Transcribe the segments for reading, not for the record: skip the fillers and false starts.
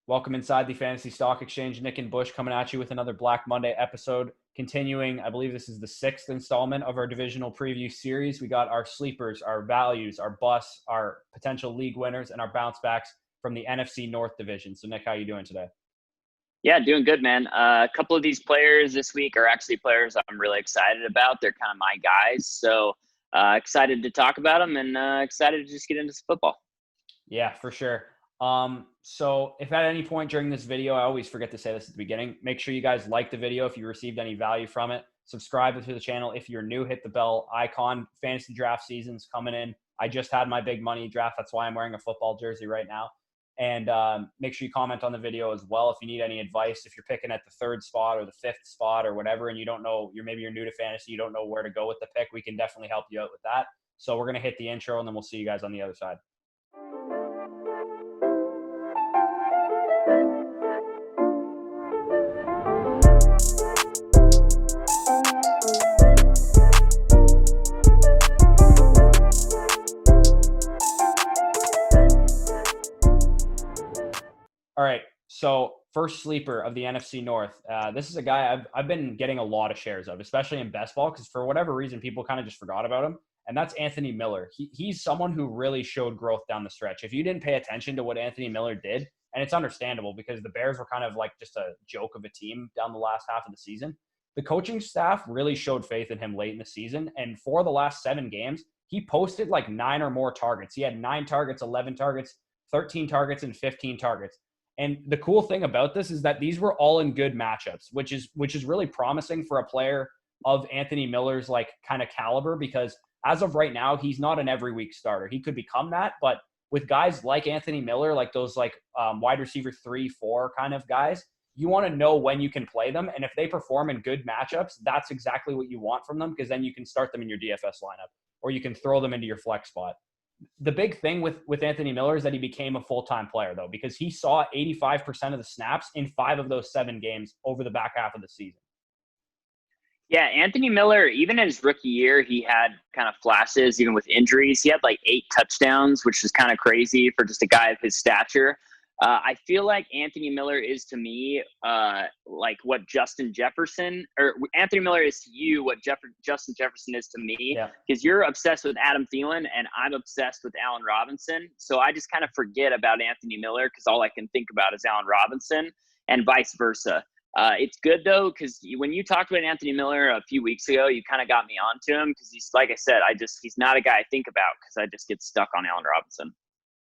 Welcome inside the Fantasy Stock Exchange. Nick and Bush coming at you with another Black Monday episode. Continuing, I believe this is the 6th installment of our divisional preview series. We got our sleepers, our values, our busts, our potential league winners, and our bounce backs from the NFC North Division. So, Nick, how are you doing today? Yeah, doing good, man. A couple of these players this week are actually players I'm really excited about. They're kind of my guys. So excited to talk about them and excited to just get into some football. Yeah, for sure. So if at any point during this video, I always forget to say this at the beginning, make sure you guys like the video if you received any value from it. Subscribe to the channel. If you're new, hit the bell icon. Fantasy draft season's coming in. I just had my big money draft. That's why I'm wearing a football jersey right now. And make sure you comment on the video as well if you need any advice. If you're picking at the 3rd spot or the 5th spot or whatever, and you don't know, maybe you're new to fantasy, you don't know where to go with the pick, we can definitely help you out with that. So we're going to hit the intro, and then we'll see you guys on the other side. All right, so first sleeper of the NFC North. This is a guy I've been getting a lot of shares of, especially in best ball, because for whatever reason, people kind of just forgot about him, and that's Anthony Miller. He's someone who really showed growth down the stretch. If you didn't pay attention to what Anthony Miller did, and it's understandable because the Bears were kind of like just a joke of a team down the last half of the season, the coaching staff really showed faith in him late in the season, and for the last 7 games, he posted like 9 or more targets. He had 9 targets, 11 targets, 13 targets, and 15 targets. And the cool thing about this is that these were all in good matchups, which is really promising for a player of Anthony Miller's like kind of caliber, because as of right now, he's not an every week starter. He could become that, but with guys like Anthony Miller, like those like wide receiver 3, 4 kind of guys, you want to know when you can play them. And if they perform in good matchups, that's exactly what you want from them, because then you can start them in your DFS lineup or you can throw them into your flex spot. The big thing with Anthony Miller is that he became a full-time player, though, because he saw 85% of the snaps in 5 of those 7 games over the back half of the season. Yeah, Anthony Miller, even in his rookie year, he had kind of flashes, even with injuries. He had like 8 touchdowns, which is kind of crazy for just a guy of his stature. I feel like Anthony Miller is to me like what Justin Jefferson, or Anthony Miller is to you what Justin Jefferson is to me, because you're obsessed with Adam Thielen and I'm obsessed with Allen Robinson. So I just kind of forget about Anthony Miller because all I can think about is Allen Robinson and vice versa. It's good, though, because when you talked about Anthony Miller a few weeks ago, you kind of got me onto him because he's, like I said, he's not a guy I think about because I just get stuck on Allen Robinson.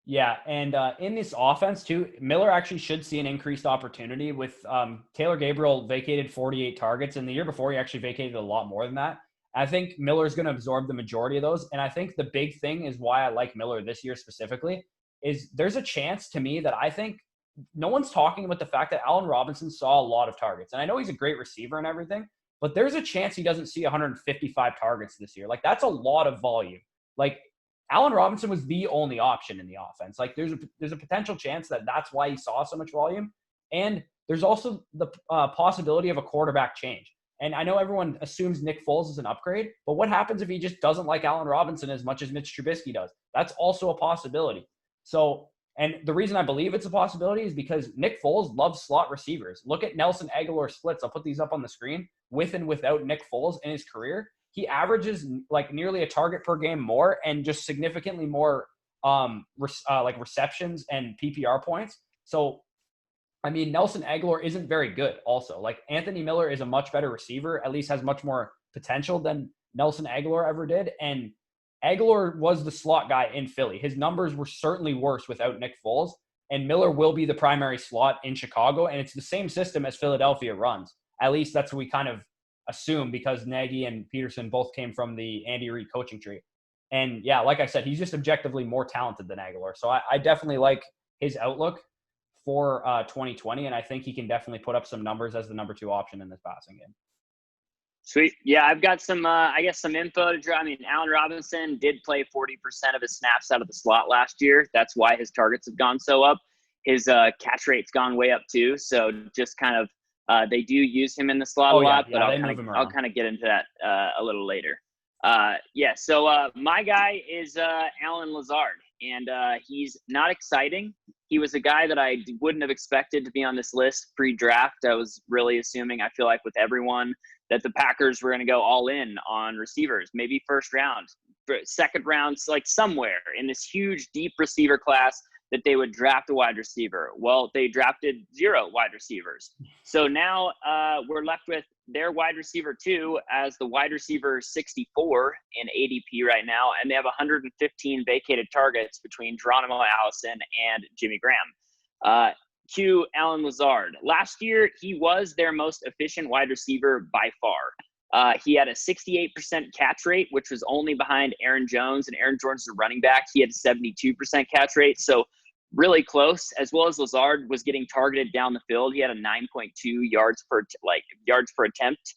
Yeah, and in this offense, too, Miller actually should see an increased opportunity with Taylor Gabriel vacated 48 targets, and the year before he actually vacated a lot more than that. I think Miller's going to absorb the majority of those, and I think the big thing is why I like Miller this year specifically is there's a chance to me that I think no one's talking about the fact that Allen Robinson saw a lot of targets, and I know he's a great receiver and everything, but there's a chance he doesn't see 155 targets this year. Like, that's a lot of volume. Like, Allen Robinson was the only option in the offense. Like, there's a potential chance that that's why he saw so much volume. And there's also the possibility of a quarterback change. And I know everyone assumes Nick Foles is an upgrade, but what happens if he just doesn't like Allen Robinson as much as Mitch Trubisky does? That's also a possibility. So, and the reason I believe it's a possibility is because Nick Foles loves slot receivers. Look at Nelson Aguilar splits. I'll put these up on the screen with and without Nick Foles in his career. He averages like nearly a target per game more and just significantly more like receptions and PPR points. So, I mean, Nelson Aguilar isn't very good also. Like, Anthony Miller is a much better receiver, at least has much more potential than Nelson Aguilar ever did. And Aguilar was the slot guy in Philly. His numbers were certainly worse without Nick Foles. And Miller will be the primary slot in Chicago. And it's the same system as Philadelphia runs. At least that's what we kind of assume, because Nagy and Peterson both came from the Andy Reid coaching tree. And yeah, like I said, he's just objectively more talented than Aguilar. So I definitely like his outlook for 2020. And I think he can definitely put up some numbers as the number 2 option in this passing game. Sweet. Yeah, I've got some, some info to draw. I mean, Allen Robinson did play 40% of his snaps out of the slot last year. That's why his targets have gone so up. His catch rate's gone way up too. So just kind of, they do use him in the slot a lot, but I'll kind of get into that a little later. So my guy is Alan Lazard. and he's not exciting. He was a guy that I wouldn't have expected to be on this list pre-draft. I was really assuming, I feel like with everyone, that the Packers were going to go all in on receivers, maybe first round, second rounds, like somewhere in this huge, deep receiver class that they would draft a wide receiver. Well, they drafted 0 wide receivers. So now we're left with their wide receiver 2 as the wide receiver 64 in ADP right now, and they have 115 vacated targets between Geronimo Allison and Jimmy Graham. To Alan Lazard. Last year, he was their most efficient wide receiver by far. He had a 68% catch rate, which was only behind Aaron Jones, and Aaron Jones is a running back. He had a 72% catch rate, so really close, as well as Lazard was getting targeted down the field. He had a 9.2 yards per attempt,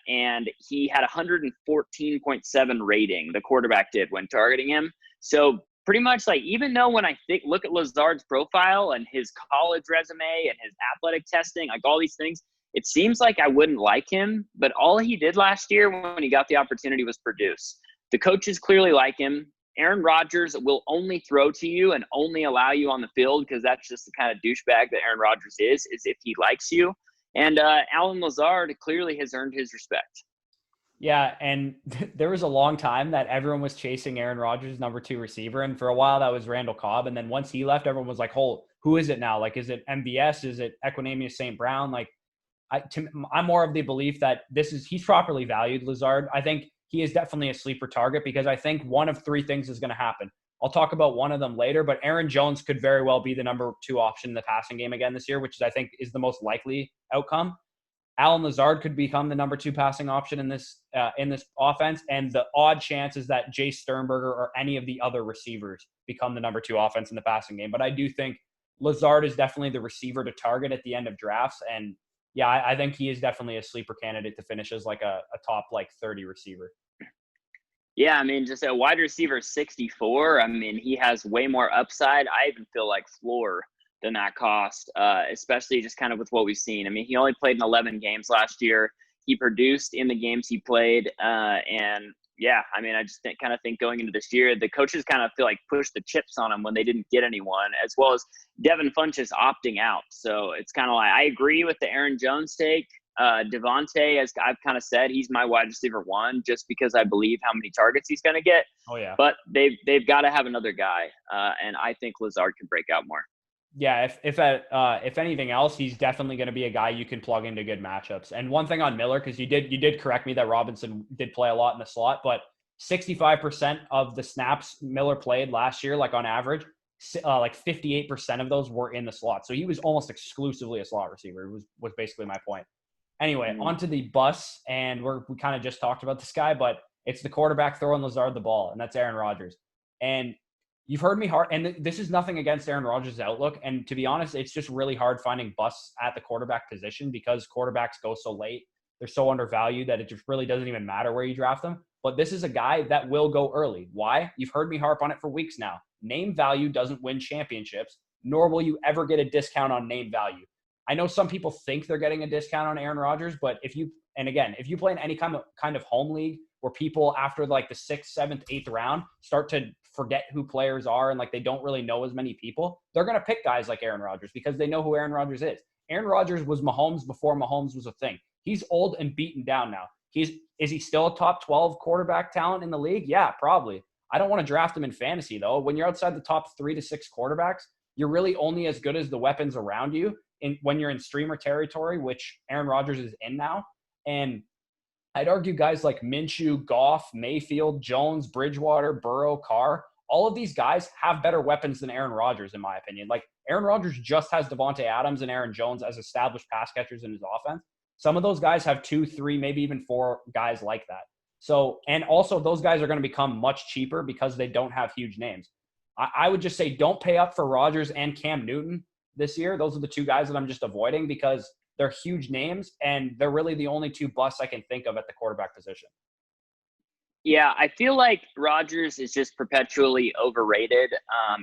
and he had 114.7 rating, the quarterback did, when targeting him. So pretty much, like, even though when I look at Lazard's profile and his college resume and his athletic testing, like all these things, it seems like I wouldn't like him, but all he did last year when he got the opportunity was produce. The coaches clearly like him. Aaron Rodgers will only throw to you and only allow you on the field because that's just the kind of douchebag that Aaron Rodgers is if he likes you. And Alan Lazard clearly has earned his respect. Yeah, and there was a long time that everyone was chasing Aaron Rodgers' number 2 receiver, and for a while that was Randall Cobb, and then once he left, everyone was like, "Oh, who is it now? Like, is it MVS? Is it Equanimeous St. Brown?" Like, I'm more of the belief that he's properly valued, Lazard. I think he is definitely a sleeper target because I think one of 3 things is going to happen. I'll talk about one of them later, but Aaron Jones could very well be the number 2 option in the passing game again this year, which I think is the most likely outcome. Alan Lazard could become the number 2 passing option in this offense, and the odd chance is that Jay Sternberger or any of the other receivers become the number 2 offense in the passing game. But I do think Lazard is definitely the receiver to target at the end of drafts, and yeah, I think he is definitely a sleeper candidate to finish as like a top 30 receiver. Yeah, I mean, just a wide receiver 64. I mean, he has way more upside. I even feel like floor than that cost, especially just kind of with what we've seen. I mean, he only played in 11 games last year. He produced in the games he played. And yeah, I mean, I just kind of think going into this year, the coaches kind of feel like pushed the chips on him when they didn't get anyone, as well as Devin Funchess opting out. So it's kind of like, I agree with the Aaron Jones take. Devontae, as I've kind of said, he's my wide receiver 1 just because I believe how many targets he's going to get. Oh yeah. But they've got to have another guy. And I think Lazard can break out more. Yeah, if anything else, he's definitely going to be a guy you can plug into good matchups. And one thing on Miller, because you did correct me that Robinson did play a lot in the slot, but 65% of the snaps Miller played last year, like on average, like 58% of those were in the slot. So he was almost exclusively a slot receiver. Was basically my point. Anyway, onto the bus, and we kind of just talked about this guy, but it's the quarterback throwing Lazard the ball, and that's Aaron Rodgers. And you've heard me hard, and this is nothing against Aaron Rodgers' outlook. And to be honest, it's just really hard finding busts at the quarterback position because quarterbacks go so late. They're so undervalued that it just really doesn't even matter where you draft them. But this is a guy that will go early. Why? You've heard me harp on it for weeks now. Name value doesn't win championships, nor will you ever get a discount on name value. I know some people think they're getting a discount on Aaron Rodgers, but if you play in any kind of home league where people after like the 6th, 7th, 8th round start to forget who players are and like they don't really know as many people, they're going to pick guys like Aaron Rodgers because they know who Aaron Rodgers is. Aaron Rodgers was Mahomes before Mahomes was a thing. He's old and beaten down now. Is he still a top 12 quarterback talent in the league? Yeah, probably. I don't want to draft him in fantasy though. When you're outside the top 3 to 6 quarterbacks, you're really only as good as the weapons around you when you're in streamer territory, which Aaron Rodgers is in now. And I'd argue guys like Minshew, Goff, Mayfield, Jones, Bridgewater, Burrow, Carr, all of these guys have better weapons than Aaron Rodgers, in my opinion. Like, Aaron Rodgers just has Devontae Adams and Aaron Jones as established pass catchers in his offense. Some of those guys have 2, 3, maybe even 4 guys like that. So, and also those guys are going to become much cheaper because they don't have huge names. I would just say don't pay up for Rodgers and Cam Newton this year. Those are the 2 guys that I'm just avoiding because they're huge names, and they're really the only 2 busts I can think of at the quarterback position. Yeah, I feel like Rodgers is just perpetually overrated.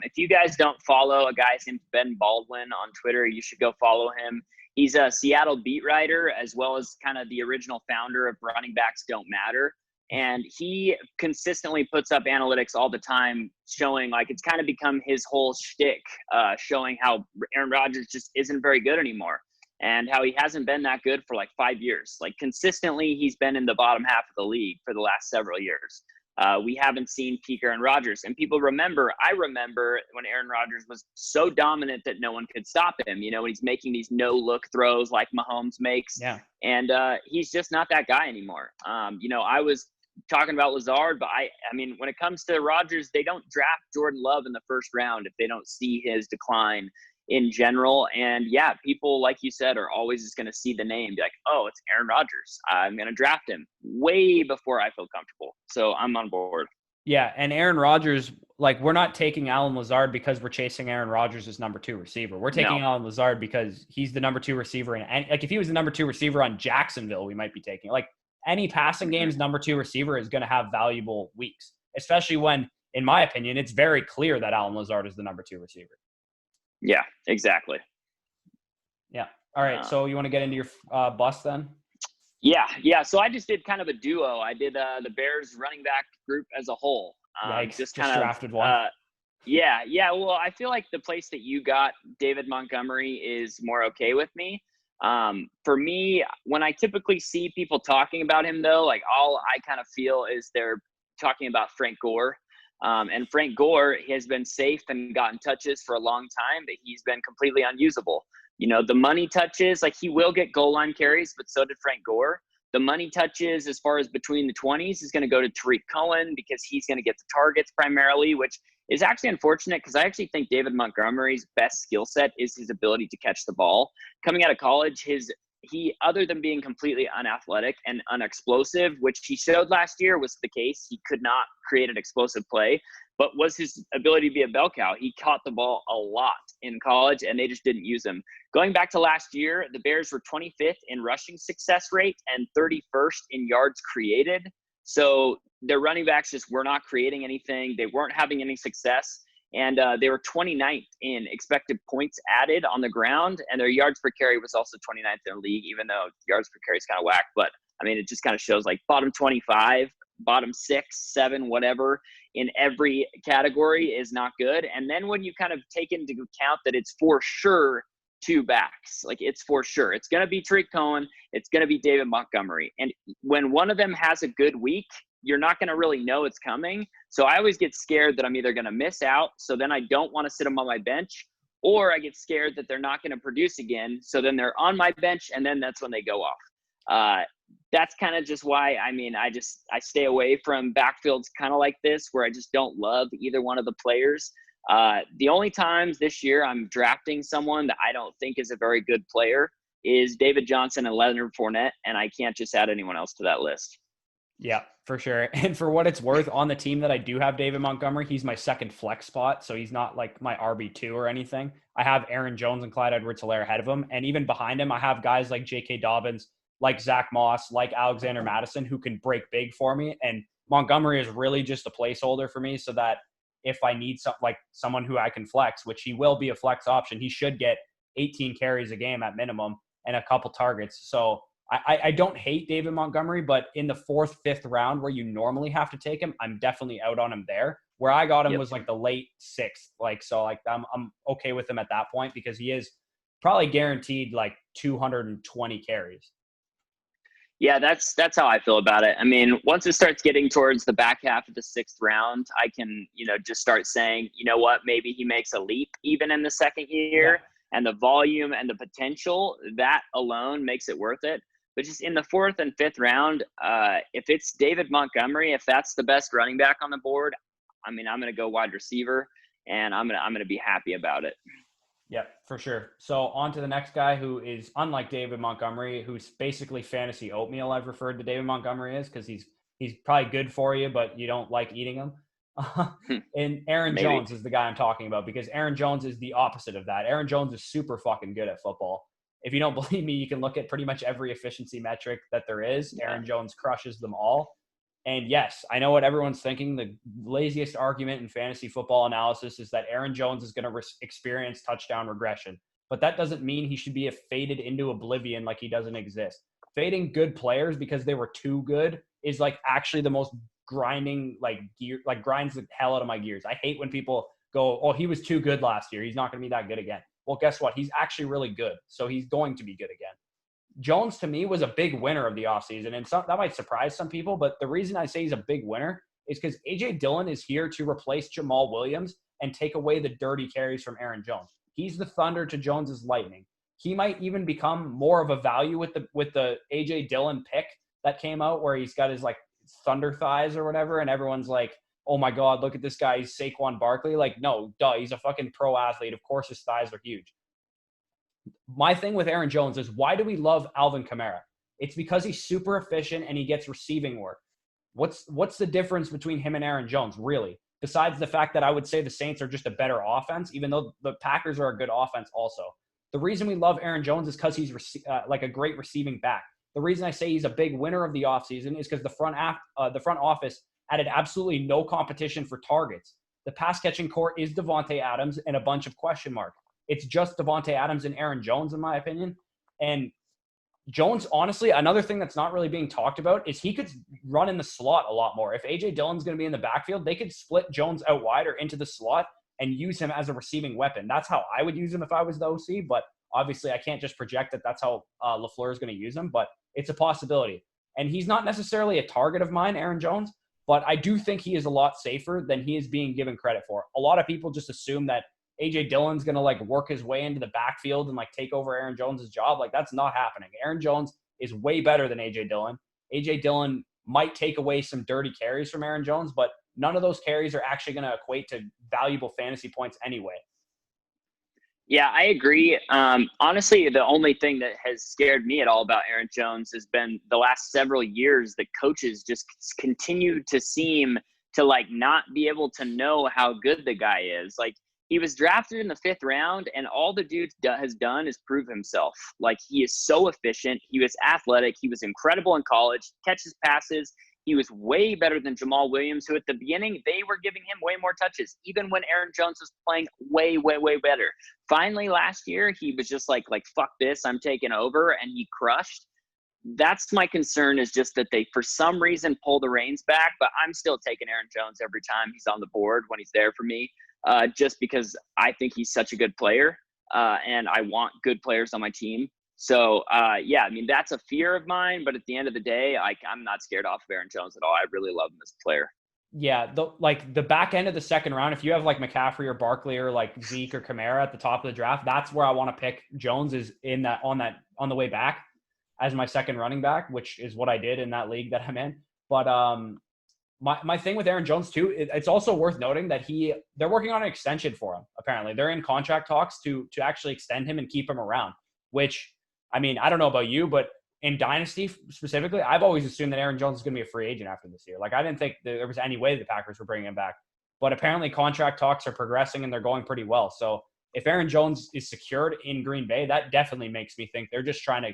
If you guys don't follow a guy named Ben Baldwin on Twitter, you should go follow him. He's a Seattle beat writer as well as kind of the original founder of Running Backs Don't Matter. And he consistently puts up analytics all the time showing like it's kind of become his whole shtick, showing how Aaron Rodgers just isn't very good anymore and how he hasn't been that good for like 5 years. Like consistently, he's been in the bottom half of the league for the last several years. We haven't seen peak Aaron Rodgers. And people I remember when Aaron Rodgers was so dominant that no one could stop him, you know, when he's making these no-look throws like Mahomes makes. Yeah. And he's just not that guy anymore. You know, I was talking about Lazard, but I mean, when it comes to Rodgers, they don't draft Jordan Love in the first round if they don't see his decline in general. And yeah, people, like you said, are always just going to see the name, be like, oh, it's Aaron Rodgers, I'm going to draft him way before I feel comfortable. So I'm on board. Yeah, and Aaron Rodgers, like, we're not taking Alan Lazard because we're chasing Aaron Rodgers as number 2 receiver. We're taking Alan Lazard because he's the number 2 receiver. And like, if he was the number 2 receiver on Jacksonville, we might be taking like any passing game's number 2 receiver is going to have valuable weeks, especially when, in my opinion, it's very clear that Alan Lazard is the number 2 receiver. Yeah, exactly. Yeah. All right. So you want to get into your bust then? Yeah. So I just did kind of a duo. I did the Bears running back group as a whole. Just drafted one. Yeah. Well, I feel like the place that you got David Montgomery is more okay with me. For me, when I typically see people talking about him, though, like all I kind of feel is they're talking about Frank Gore. And Frank Gore has been safe and gotten touches for a long time, but he's been completely unusable. You know, the money touches, like he will get goal line carries, but so did Frank Gore. The money touches as far as between the 20s is going to go to Tariq Cohen because he's going to get the targets primarily, which is actually unfortunate because I actually think David Montgomery's best skill set is his ability to catch the ball. Coming out of college, he, other than being completely unathletic and unexplosive, which he showed last year was the case, he could not create an explosive play, but was his ability to be a bell cow. He caught the ball a lot in college, and they just didn't use him. Going back to last year, the Bears were 25th in rushing success rate and 31st in yards created. So their running backs just were not creating anything. They weren't having any success. And they were 29th in expected points added on the ground, and their yards per carry was also 29th in the league, even though yards per carry is kind of whack. But, I mean, it just kind of shows like bottom 25, bottom 6, 7, whatever, in every category is not good. And then when you kind of take into account that it's for sure 2 backs, like it's for sure. It's going to be Tariq Cohen. It's going to be David Montgomery. And when one of them has a good week, you're not going to really know it's coming. So I always get scared that I'm either going to miss out, so then I don't want to sit them on my bench, or I get scared that they're not going to produce again, so then they're on my bench, and then that's when they go off. That's kind of just why, I mean, I stay away from backfields kind of like this, where I just don't love either one of the players. The only times this year I'm drafting someone that I don't think is a very good player is David Johnson and Leonard Fournette, and I can't just add anyone else to that list. Yeah, for sure. And for what it's worth, on the team that I do have David Montgomery, he's my second flex spot. So he's not like my RB2 or anything. I have Aaron Jones and Clyde Edwards-Helaire ahead of him. And even behind him, I have guys like J.K. Dobbins, like Zach Moss, like Alexander Madison, who can break big for me. And Montgomery is really just a placeholder for me, so that if I need someone who I can flex, which he will be a flex option, he should get 18 carries a game at minimum and a couple targets. So I don't hate David Montgomery, but in the 4th, 5th round where you normally have to take him, I'm definitely out on him there. Where I got him was like the late 6th. So I'm okay with him at that point because he is probably guaranteed like 220 carries. Yeah, that's how I feel about it. I mean, once it starts getting towards the back half of the 6th round, I can, just start saying, you know what, maybe he makes a leap even in the 2nd year. Yeah. And the volume and the potential, that alone makes it worth it. But just in the 4th and 5th round, if it's David Montgomery, if that's the best running back on the board, I mean, I'm going to go wide receiver, and I'm going to be happy about it. Yeah, for sure. So on to the next guy who is unlike David Montgomery, who's basically fantasy oatmeal. I've referred to David Montgomery as, because he's probably good for you, but you don't like eating him. And Aaron Jones is the guy I'm talking about, because Aaron Jones is the opposite of that. Aaron Jones is super fucking good at football. If you don't believe me, you can look at pretty much every efficiency metric that there is. Yeah. Aaron Jones crushes them all. And yes, I know what everyone's thinking. The laziest argument in fantasy football analysis is that Aaron Jones is going to experience touchdown regression. But that doesn't mean he should be faded into oblivion like he doesn't exist. fading good players because they were too good is like actually the most grinding, like gear, like grinds the hell out of my gears. I hate when people go, oh, he was too good last year, he's not going to be that good again. Well, guess what? He's actually really good. So he's going to be good again. Jones, to me, was a big winner of the offseason. And that might surprise some people, but the reason I say he's a big winner is because A.J. Dillon is here to replace Jamal Williams and take away the dirty carries from Aaron Jones. He's the thunder to Jones's lightning. He might even become more of a value with the A.J. Dillon pick that came out where he's got his, like, thunder thighs or whatever, and everyone's like, oh, my God, look at this guy. He's Saquon Barkley. Like, no, duh, he's a fucking pro athlete. Of course his thighs are huge. My thing with Aaron Jones is, why do we love Alvin Kamara? It's because he's super efficient and he gets receiving work. What's the difference between him and Aaron Jones, really? Besides the fact that I would say the Saints are just a better offense, even though the Packers are a good offense also. The reason we love Aaron Jones is because he's like a great receiving back. The reason I say he's a big winner of the offseason is because the front office added absolutely no competition for targets. The pass-catching core is Davante Adams and a bunch of question marks. It's just Davante Adams and Aaron Jones, in my opinion. And Jones, honestly, another thing that's not really being talked about is he could run in the slot a lot more. If A.J. Dillon's going to be in the backfield, they could split Jones out wide or into the slot and use him as a receiving weapon. That's how I would use him if I was the OC, but obviously I can't just project that that's how LaFleur is going to use him, but it's a possibility. And he's not necessarily a target of mine, Aaron Jones, but I do think he is a lot safer than he is being given credit for. A lot of people just assume that A.J. Dillon's going to like work his way into the backfield and like take over Aaron Jones's job. Like, that's not happening. Aaron Jones is way better than A.J. Dillon. A.J. Dillon might take away some dirty carries from Aaron Jones, but none of those carries are actually going to equate to valuable fantasy points anyway. Yeah, I agree. Honestly, the only thing that has scared me at all about Aaron Jones has been the last several years that coaches just continue to seem to like not be able to know how good the guy is. Like, he was drafted in the 5th round, and all the dude has done is prove himself. Like, he is so efficient. He was athletic. He was incredible in college. Catches passes. He was way better than Jamal Williams, who at the beginning, they were giving him way more touches, even when Aaron Jones was playing way, way, way better. Finally, last year, he was just like, fuck this, I'm taking over, and he crushed. That's my concern, is just that they, for some reason, pull the reins back, but I'm still taking Aaron Jones every time he's on the board when he's there for me, just because I think he's such a good player, and I want good players on my team. So, yeah, I mean, that's a fear of mine, but at the end of the day, I'm not scared off of Aaron Jones at all. I really love him as a player. Yeah, the back end of the second round, if you have like McCaffrey or Barkley or like Zeke or Kamara at the top of the draft, that's where I want to pick Jones, is on the way back as my second running back, which is what I did in that league that I'm in. But my thing with Aaron Jones too, it's also worth noting that they're working on an extension for him. Apparently, they're in contract talks to actually extend him and keep him around, which, I mean, I don't know about you, but in Dynasty specifically, I've always assumed that Aaron Jones is going to be a free agent after this year. Like, I didn't think there was any way the Packers were bringing him back. But apparently contract talks are progressing and they're going pretty well. So if Aaron Jones is secured in Green Bay, that definitely makes me think they're just trying to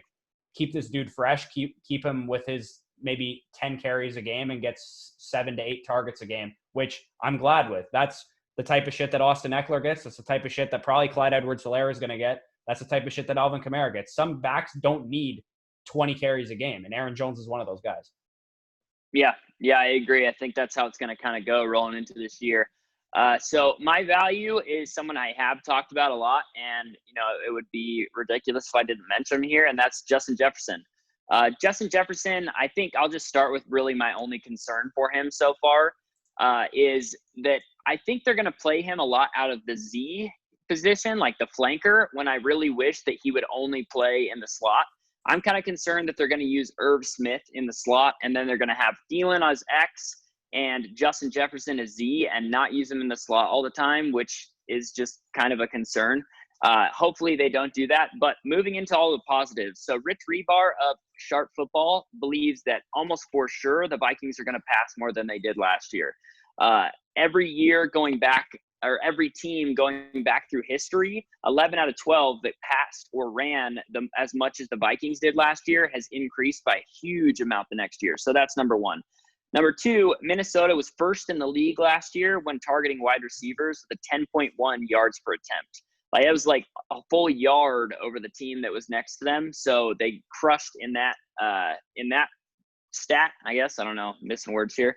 keep this dude fresh, keep him with his maybe 10 carries a game and gets 7 to 8 targets a game, which I'm glad with. That's the type of shit that Austin Eckler gets. That's the type of shit that probably Clyde Edwards-Helaire is going to get. That's the type of shit that Alvin Kamara gets. Some backs don't need 20 carries a game, and Aaron Jones is one of those guys. Yeah, I agree. I think that's how it's going to kind of go rolling into this year. So my value is someone I have talked about a lot, and it would be ridiculous if I didn't mention him here, and that's Justin Jefferson. Justin Jefferson, I think I'll just start with really my only concern for him so far is that I think they're going to play him a lot out of the Z position, like the flanker, when I really wish that he would only play in the slot. I'm kind of concerned that they're going to use Irv Smith in the slot, and then they're going to have Thielen as X and Justin Jefferson as Z and not use him in the slot all the time, which is just kind of a concern. Hopefully they don't do that. But moving into all the positives. So Rich Rebar of Sharp Football believes that almost for sure the Vikings are going to pass more than they did last year. Every year going back, or every team going back through history, 11 out of 12 that passed or ran as much as the Vikings did last year has increased by a huge amount the next year. So that's number one. Number two, Minnesota was first in the league last year when targeting wide receivers with a 10.1 yards per attempt. Like it was like a full yard over the team that was next to them. So they crushed in that stat, I guess. I don't know, missing words here.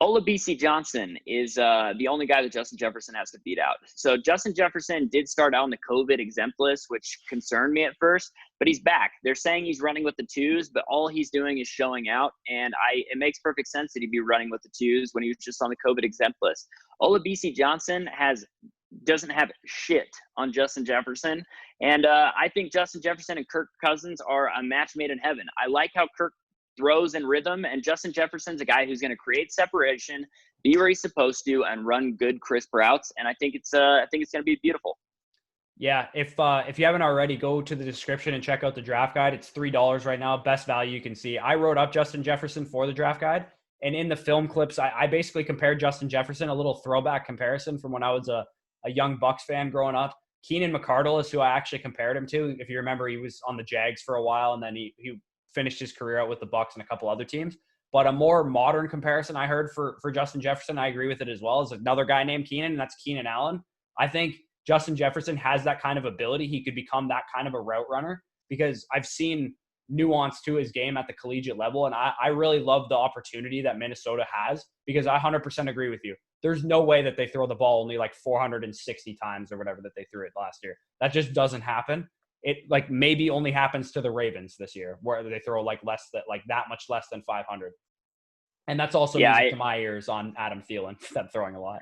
Olabisi Johnson is the only guy that Justin Jefferson has to beat out. So Justin Jefferson did start out on the COVID exempt list, which concerned me at first, but he's back. They're saying he's running with the twos, but all he's doing is showing out. And it makes perfect sense that he'd be running with the twos when he was just on the COVID exempt list. Olabisi Johnson doesn't have shit on Justin Jefferson. And I think Justin Jefferson and Kirk Cousins are a match made in heaven. I like how Kirk throws in rhythm, and Justin Jefferson's a guy who's going to create separation, be where he's supposed to, and run good, crisp routes. And I think it's going to be beautiful. Yeah, if you haven't already, go to the description and check out the draft guide. It's $3 right now, best value you can see. I wrote up Justin Jefferson for the draft guide, and in the film clips, I basically compared Justin Jefferson, a little throwback comparison from when I was a young Bucs fan growing up. Keenan McCardle is who I actually compared him to. If you remember, he was on the Jags for a while, and then he finished his career out with the Bucs and a couple other teams. But a more modern comparison I heard for Justin Jefferson, I agree with it as well, is another guy named Keenan, and that's Keenan Allen. I think Justin Jefferson has that kind of ability. He could become that kind of a route runner because I've seen nuance to his game at the collegiate level, and I really love the opportunity that Minnesota has because I 100% agree with you. There's no way that they throw the ball only like 460 times or whatever that they threw it last year. That just doesn't happen. It like maybe only happens to the Ravens this year where they throw like that much less than 500. And that's also music to my ears on Adam Thielen, them throwing a lot.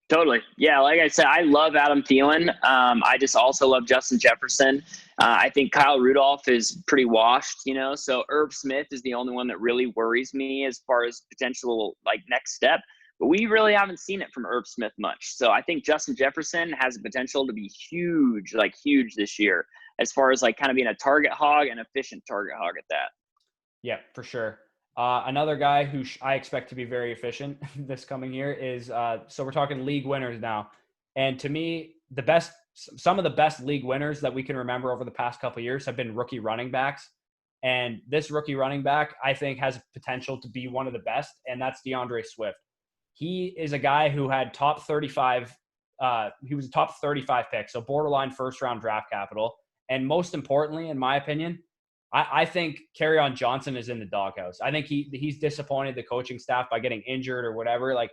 Totally. Yeah, like I said, I love Adam Thielen. I just also love Justin Jefferson. I think Kyle Rudolph is pretty washed, so Irv Smith is the only one that really worries me as far as potential like next step. But we really haven't seen it from Irv Smith much. So I think Justin Jefferson has the potential to be huge this year as far as like kind of being a target hog and efficient target hog at that. Yeah, for sure. Another guy who I expect to be very efficient this coming year is, so we're talking league winners now. And to me, some of the best league winners that we can remember over the past couple of years have been rookie running backs. And this rookie running back, I think, has potential to be one of the best, and that's DeAndre Swift. He is a guy who had top 35. He was a top 35 pick, so borderline first-round draft capital. And most importantly, in my opinion, I think Kerryon Johnson is in the doghouse. I think he's disappointed the coaching staff by getting injured or whatever. Like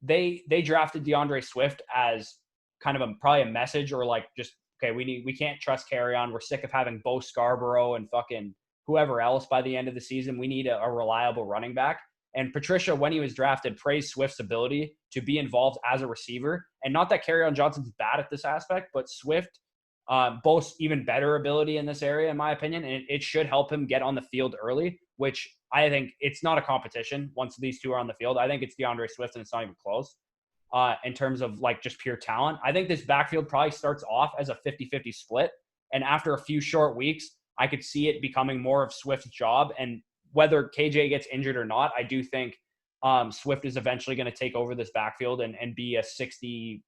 they drafted DeAndre Swift as kind of probably a message or like just, okay, we can't trust Kerryon. We're sick of having Bo Scarborough and fucking whoever else by the end of the season. We need a reliable running back. And Patricia, when he was drafted, praised Swift's ability to be involved as a receiver. And not that Kerryon Johnson's bad at this aspect, but Swift boasts even better ability in this area, in my opinion. And it should help him get on the field early, which I think it's not a competition once these two are on the field. I think it's DeAndre Swift, and it's not even close in terms of like just pure talent. I think this backfield probably starts off as a 50-50 split. And after a few short weeks, I could see it becoming more of Swift's job. And whether KJ gets injured or not, I do think Swift is eventually going to take over this backfield and be a 65%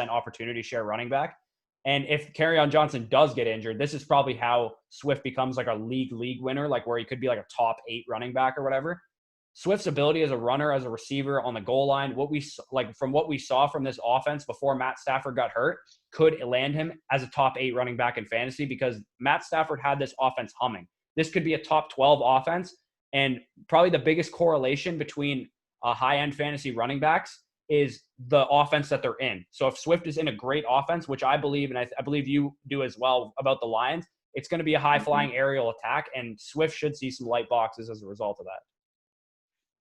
opportunity share running back. And if Kerryon Johnson does get injured, this is probably how Swift becomes like a league winner, like where he could be like a top 8 running back or whatever. Swift's ability as a runner, as a receiver on the goal line, what we saw from this offense before Matt Stafford got hurt, could land him as a top 8 running back in fantasy because Matt Stafford had this offense humming. This could be a top 12 offense, and probably the biggest correlation between high-end fantasy running backs is the offense that they're in. So if Swift is in a great offense, which I believe, and I believe you do as well about the Lions, it's going to be a high-flying aerial attack, and Swift should see some light boxes as a result of that.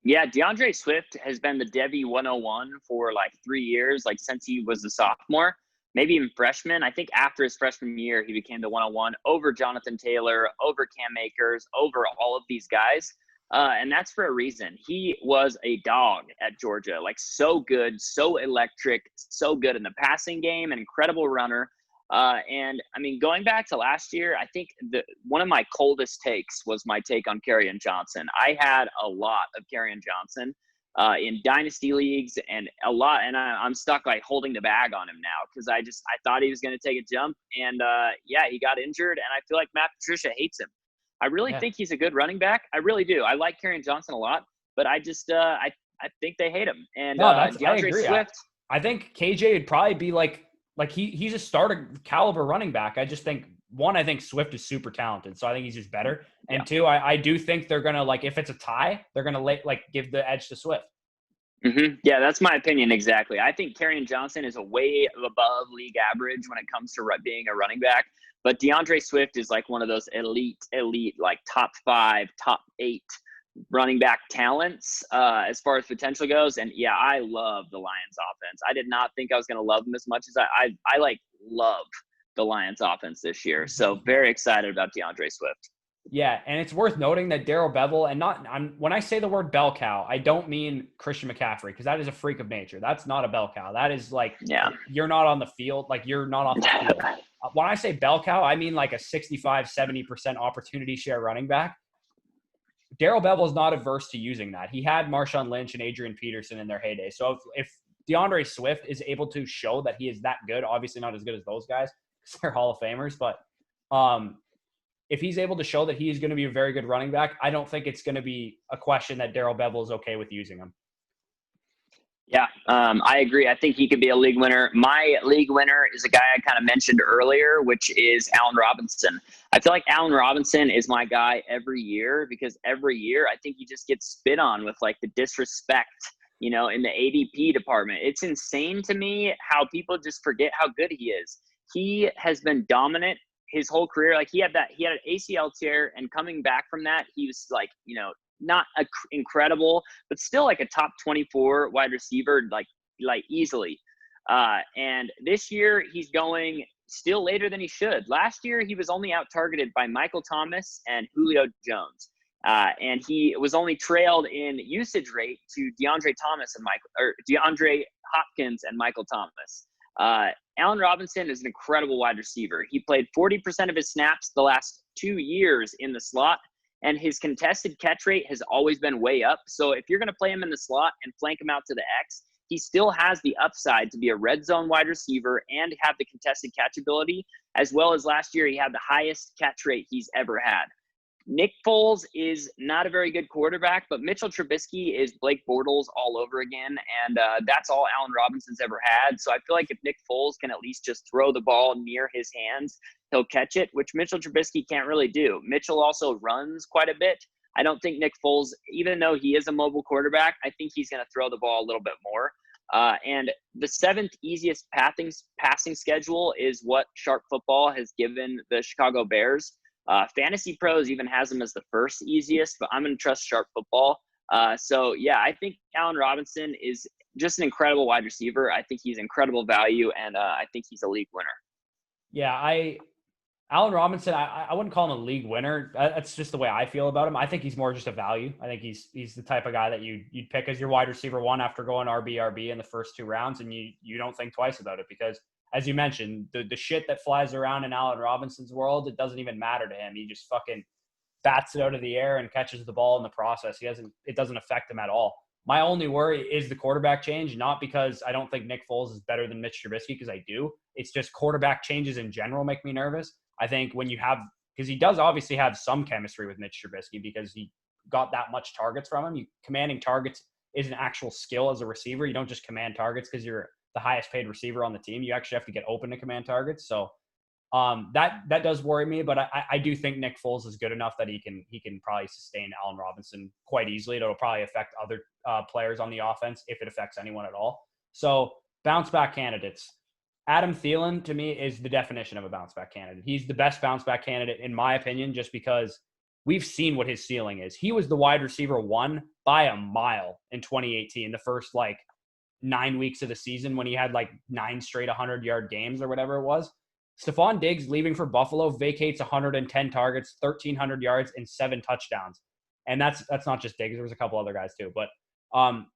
Yeah, DeAndre Swift has been the Devy 101 for like 3 years, like since he was a sophomore, maybe even freshman. I think after his freshman year, he became the 101 over Jonathan Taylor, over Cam Akers, over all of these guys. And that's for a reason. He was a dog at Georgia, like so good, so electric, so good in the passing game, an incredible runner. And I mean, going back to last year, I think one of my coldest takes was my take on Kerryon Johnson. I had a lot of Kerryon Johnson in dynasty leagues and a lot, and I'm stuck like holding the bag on him now because I thought he was going to take a jump, and he got injured, and I feel like Matt Patricia hates him. I really think he's a good running back. I really do. I like Kerryon Johnson a lot, but I just I think they hate him. And no, DeAndre Swift. I think KJ would probably be like like he's a starter caliber running back. I just think, one, I think Swift is super talented, so I think he's just better. And two, I do think they're gonna, like, if it's a tie, they're gonna give the edge to Swift. Yeah, that's my opinion exactly. I think Kerryon Johnson is a way above league average when it comes to being a running back. But DeAndre Swift is like one of those elite, like top 5, top 8 running back talents as far as potential goes. And yeah, I love the Lions offense. I did not think I was going to love them as much as I love the Lions offense this year. So very excited about DeAndre Swift. Yeah, and it's worth noting that Darrell Bevel, and when I say the word bell cow, I don't mean Christian McCaffrey, because that is a freak of nature. That's not a bell cow. That is like, you're not on the field. Like, you're not off the field. When I say bell cow, I mean like a 65-70% opportunity share running back. Darrell Bevel is not averse to using that. He had Marshawn Lynch and Adrian Peterson in their heyday. So if DeAndre Swift is able to show that he is that good, obviously not as good as those guys because they're Hall of Famers, but if he's able to show that he's going to be a very good running back, I don't think it's going to be a question that Darrell Bevel is okay with using him. Yeah, I agree. I think he could be a league winner. My league winner is a guy I kind of mentioned earlier, which is Allen Robinson. I feel like Allen Robinson is my guy every year because every year I think he just gets spit on with like the disrespect, in the ADP department. It's insane to me how people just forget how good he is. He has been dominant his whole career. Like he had an ACL tear, and coming back from that, he was like, not incredible, but still like a top 24 wide receiver, like easily. And this year he's going still later than he should. Last year he was only out targeted by Michael Thomas and Julio Jones. And he was only trailed in usage rate to DeAndre Hopkins and Michael Thomas. Allen Robinson is an incredible wide receiver. He played 40% of his snaps the last 2 years in the slot, and his contested catch rate has always been way up. So if you're going to play him in the slot and flank him out to the X, he still has the upside to be a red zone wide receiver and have the contested catch ability, as well as last year he had the highest catch rate he's ever had. Nick Foles is not a very good quarterback, but Mitchell Trubisky is Blake Bortles all over again, and that's all Allen Robinson's ever had. So I feel like if Nick Foles can at least just throw the ball near his hands, he'll catch it, which Mitchell Trubisky can't really do. Mitchell also runs quite a bit. I don't think Nick Foles, even though he is a mobile quarterback, I think he's going to throw the ball a little bit more. And the 7th easiest passing schedule is what Sharp Football has given the Chicago Bears. Fantasy Pros even has them as the 1st easiest, but I'm going to trust Sharp Football. So, yeah, I think Allen Robinson is just an incredible wide receiver. I think he's incredible value, and I think he's a league winner. Yeah, Allen Robinson, I wouldn't call him a league winner. That's just the way I feel about him. I think he's more just a value. I think he's the type of guy that you'd pick as your wide receiver 1 after going RB in the first 2 rounds, and you don't think twice about it because, as you mentioned, the shit that flies around in Allen Robinson's world, it doesn't even matter to him. He just fucking bats it out of the air and catches the ball in the process. It doesn't affect him at all. My only worry is the quarterback change, not because I don't think Nick Foles is better than Mitch Trubisky, because I do. It's just quarterback changes in general make me nervous. I think because he does obviously have some chemistry with Mitch Trubisky because he got that much targets from him. Commanding targets is an actual skill as a receiver. You don't just command targets because you're the highest paid receiver on the team. You actually have to get open to command targets. So that does worry me, but I do think Nick Foles is good enough that he can probably sustain Allen Robinson quite easily. It'll probably affect other players on the offense if it affects anyone at all. So bounce back candidates. Adam Thielen, to me, is the definition of a bounce back candidate. He's the best bounce back candidate, in my opinion, just because we've seen what his ceiling is. He was the wide receiver 1 by a mile in 2018, the first 9 weeks of the season when he had 9 straight 100-yard games or whatever it was. Stephon Diggs, leaving for Buffalo, vacates 110 targets, 1,300 yards, and 7 touchdowns. And that's not just Diggs. There was a couple other guys too. But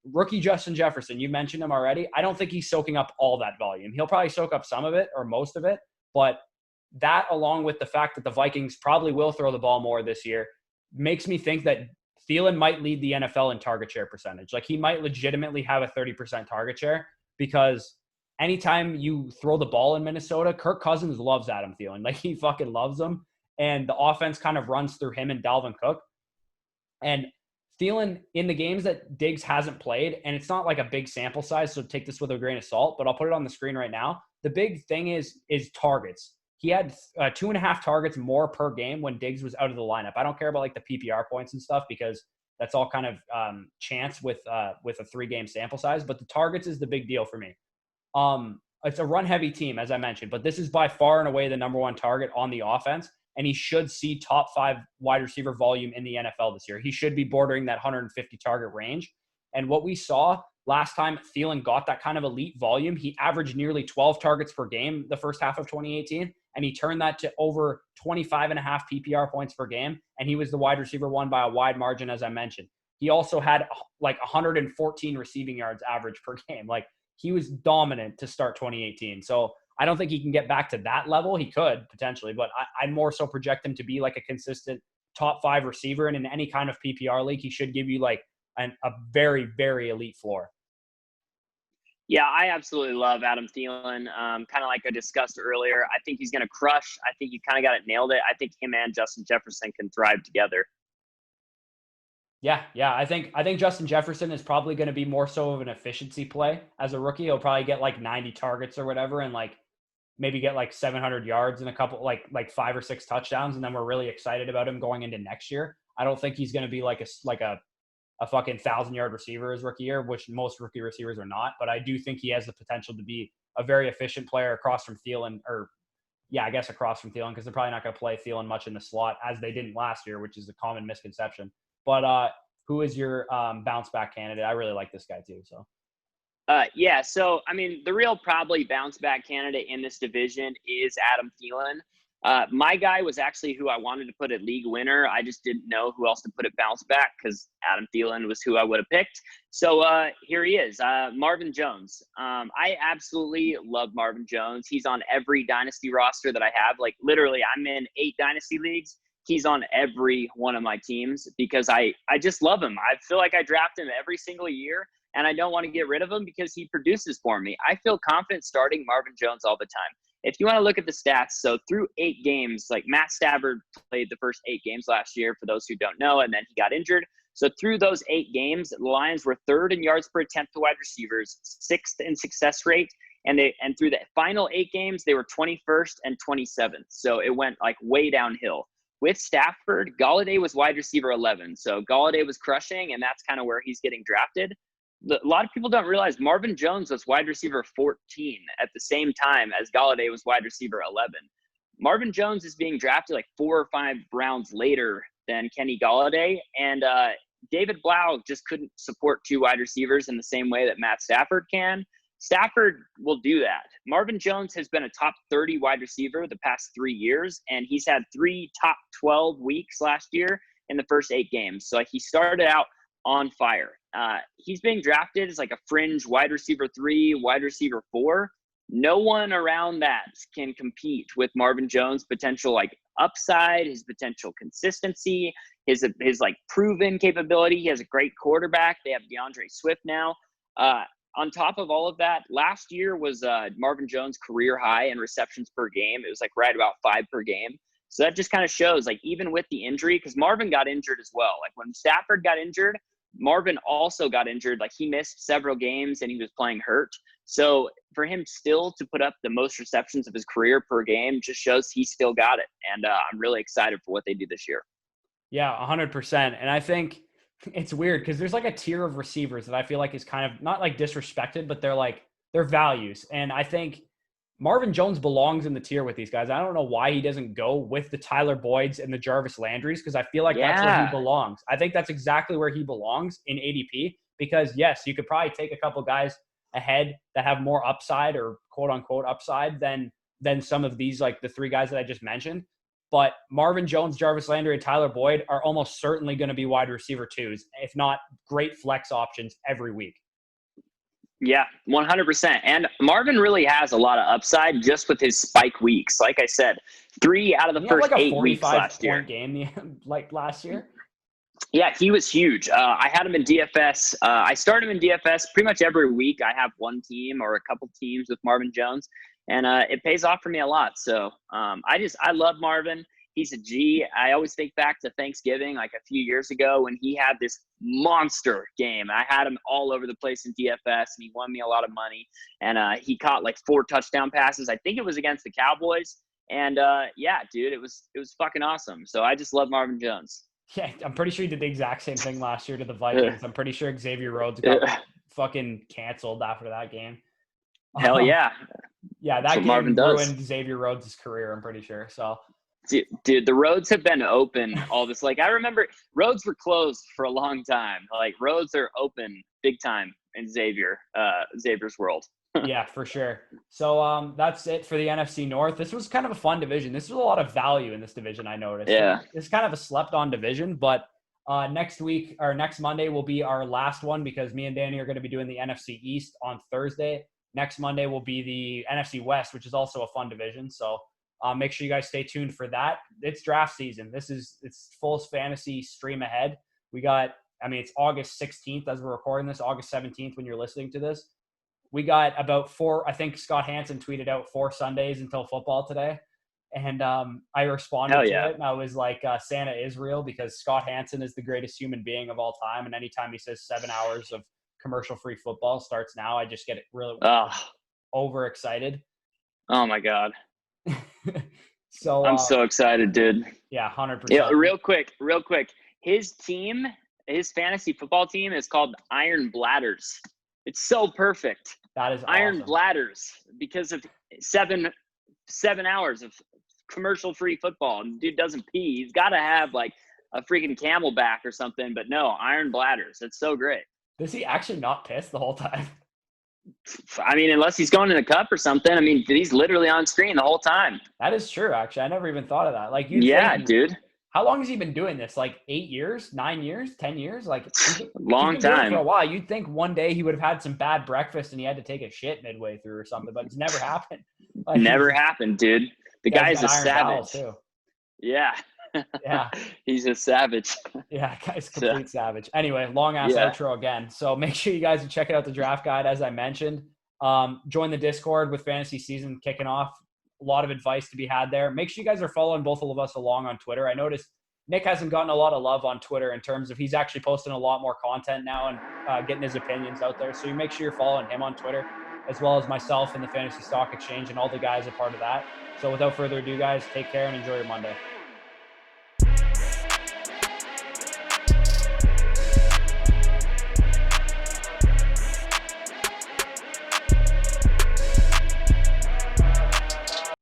rookie Justin Jefferson, you mentioned him already. I don't think he's soaking up all that volume. He'll probably soak up some of it or most of it. But that, along with the fact that the Vikings probably will throw the ball more this year, makes me think that Thielen might lead the NFL in target share percentage. He might legitimately have a 30% target share because anytime you throw the ball in Minnesota, Kirk Cousins loves Adam Thielen. He fucking loves him. And the offense kind of runs through him and Dalvin Cook. And Thielen, in the games that Diggs hasn't played, and it's not a big sample size, so take this with a grain of salt, but I'll put it on the screen right now. the big thing is targets. He had 2.5 targets more per game when Diggs was out of the lineup. I don't care about like the PPR points and stuff because that's all kind of chance with a 3-game sample size. But the targets is the big deal for me. It's a run-heavy team, as I mentioned, but this is by far and away the number one target on the offense, and he should see top 5 wide receiver volume in the NFL this year. He should be bordering that 150 target range. And what we saw last time Thielen got that kind of elite volume, he averaged nearly 12 targets per game the first half of 2018, and he turned that to over 25.5 PPR points per game, and he was the wide receiver 1 by a wide margin, as I mentioned. He also had like 114 receiving yards average per game. Like, he was dominant to start 2018. So I don't think he can get back to that level. He could potentially, but I'd more so project him to be like a consistent top 5 receiver. And in any kind of PPR league, he should give you like a very, very elite floor. Yeah, I absolutely love Adam Thielen. Kind of like I discussed earlier, I think he's going to crush. I think you kind of got it nailed it. I think him and Justin Jefferson can thrive together. Yeah. I think Justin Jefferson is probably going to be more so of an efficiency play as a rookie. He'll probably get like 90 targets or whatever, and like maybe get like 700 yards and a couple like 5 or 6 touchdowns, and then we're really excited about him going into next year. I don't think he's going to be like a fucking 1,000-yard receiver his rookie year, which most rookie receivers are not. But I do think he has the potential to be a very efficient player across from Thielen, across from Thielen, because they're probably not going to play Thielen much in the slot as they didn't last year, which is a common misconception. But who is your bounce back candidate? I really like this guy too. So. So, I mean, the real probably bounce back candidate in this division is Adam Thielen. My guy was actually who I wanted to put at league winner. I just didn't know who else to put at bounce back because Adam Thielen was who I would have picked. So here he is, Marvin Jones. I absolutely love Marvin Jones. He's on every Dynasty roster that I have. Like, literally, I'm in 8 Dynasty leagues. He's on every one of my teams because I just love him. I feel like I draft him every single year, and I don't want to get rid of him because he produces for me. I feel confident starting Marvin Jones all the time. If you want to look at the stats, so through 8 games, like Matt Stafford played the first 8 games last year, for those who don't know, and then he got injured. So through those 8 games, the Lions were 3rd in yards per attempt to wide receivers, 6th in success rate, and through the final 8 games, they were 21st and 27th. So it went like way downhill. With Stafford, Galladay was wide receiver 11. So Galladay was crushing, and that's kind of where he's getting drafted. A lot of people don't realize Marvin Jones was wide receiver 14 at the same time as Galladay was wide receiver 11. Marvin Jones is being drafted like 4 or 5 rounds later than Kenny Galladay, and David Blau just couldn't support 2 wide receivers in the same way that Matt Stafford can. Stafford will do that. Marvin Jones has been a top 30 wide receiver the past 3 years, and he's had 3 top 12 weeks last year in the first 8 games. So he started out on fire. He's being drafted as like a fringe wide receiver 3, wide receiver 4. No one around that can compete with Marvin Jones' potential like upside, his potential consistency, his like proven capability. He has a great quarterback. They have DeAndre Swift now. On top of all of that, last year was Marvin Jones' career high in receptions per game. It was like right about 5 per game. So that just kind of shows, like, even with the injury, because Marvin got injured as well. Like when Stafford got injured, Marvin also got injured. Like he missed several games and he was playing hurt. So for him still to put up the most receptions of his career per game just shows he still got it. And I'm really excited for what they do this year. Yeah, 100%. And I think it's weird because there's like a tier of receivers that I feel like is kind of not like disrespected, but they're values. And I think Marvin Jones belongs in the tier with these guys. I don't know why he doesn't go with the Tyler Boyds and the Jarvis Landrys because I feel like that's where he belongs. I think that's exactly where he belongs in ADP because, yes, you could probably take a couple guys ahead that have more upside or quote-unquote upside than some of these, like the 3 guys that I just mentioned. But Marvin Jones, Jarvis Landry, and Tyler Boyd are almost certainly going to be wide receiver 2s, if not great flex options every week. Yeah, 100%. And Marvin really has a lot of upside just with his spike weeks. Like I said, 3 out of the first 8 weeks last year. Point game like last year. Yeah, he was huge. I had him in DFS. I start him in DFS pretty much every week. I have one team or a couple teams with Marvin Jones, and it pays off for me a lot. So I love Marvin. He's a G. I always think back to Thanksgiving, like a few years ago, when he had this monster game. I had him all over the place in DFS, and he won me a lot of money. And he caught like 4 touchdown passes. I think it was against the Cowboys. And yeah, dude, it was fucking awesome. So I just love Marvin Jones. Yeah, I'm pretty sure he did the exact same thing last year to the Vikings. I'm pretty sure Xavier Rhodes got fucking canceled after that game. Hell yeah. Yeah, that game ruined Xavier Rhodes' career, I'm pretty sure. So, dude, the roads have been open all this. Like, I remember roads were closed for a long time. Like, roads are open big time in Xavier's world. Yeah, for sure. So that's it for the NFC North. This was kind of a fun division. This was a lot of value in this division, I noticed. Yeah. It's kind of a slept-on division, but next Monday will be our last one because me and Danny are going to be doing the NFC East on Thursday. Next Monday will be the NFC West, which is also a fun division. So make sure you guys stay tuned for that. It's draft season. It's full fantasy stream ahead. It's August 16th as we're recording this, August 17th when you're listening to this. We got about 4, I think Scott Hansen tweeted out 4 Sundays until football today. And I responded to it, and I was like, Santa is real, because Scott Hansen is the greatest human being of all time. And anytime he says 7 hours of commercial-free football starts now, I just get really overexcited. Oh, my God. So I'm so excited, dude. Yeah, 100%. Yeah, real quick. His fantasy football team is called Iron Bladders. It's so perfect. That is Iron awesome. Bladders, because of 7 hours of commercial-free football. And dude doesn't pee. He's got to have like a freaking Camelback or something. But no, Iron Bladders. It's so great. Does he actually not piss the whole time? I mean, unless he's going in a cup or something. I mean, he's literally on screen the whole time. That is true, actually. I never even thought of that. Like, dude. How long has he been doing this? Like 8 years, 9 years, 10 years? Like long time. For a while. You'd think one day he would have had some bad breakfast and he had to take a shit midway through or something, but it's never happened. Like, never happened, dude. The guy's a savage. Too. Yeah. Yeah. He's a savage. Yeah, guy's complete savage. Anyway, long ass outro again. So make sure you guys are checking out the draft guide, as I mentioned. Join the Discord with fantasy season kicking off. A lot of advice to be had there. Make sure you guys are following both of us along on Twitter. I noticed Nick hasn't gotten a lot of love on Twitter in terms of he's actually posting a lot more content now and getting his opinions out there. So you make sure you're following him on Twitter, as well as myself and the Fantasy Stock Exchange and all the guys a part of that. So without further ado, guys, take care and enjoy your Monday.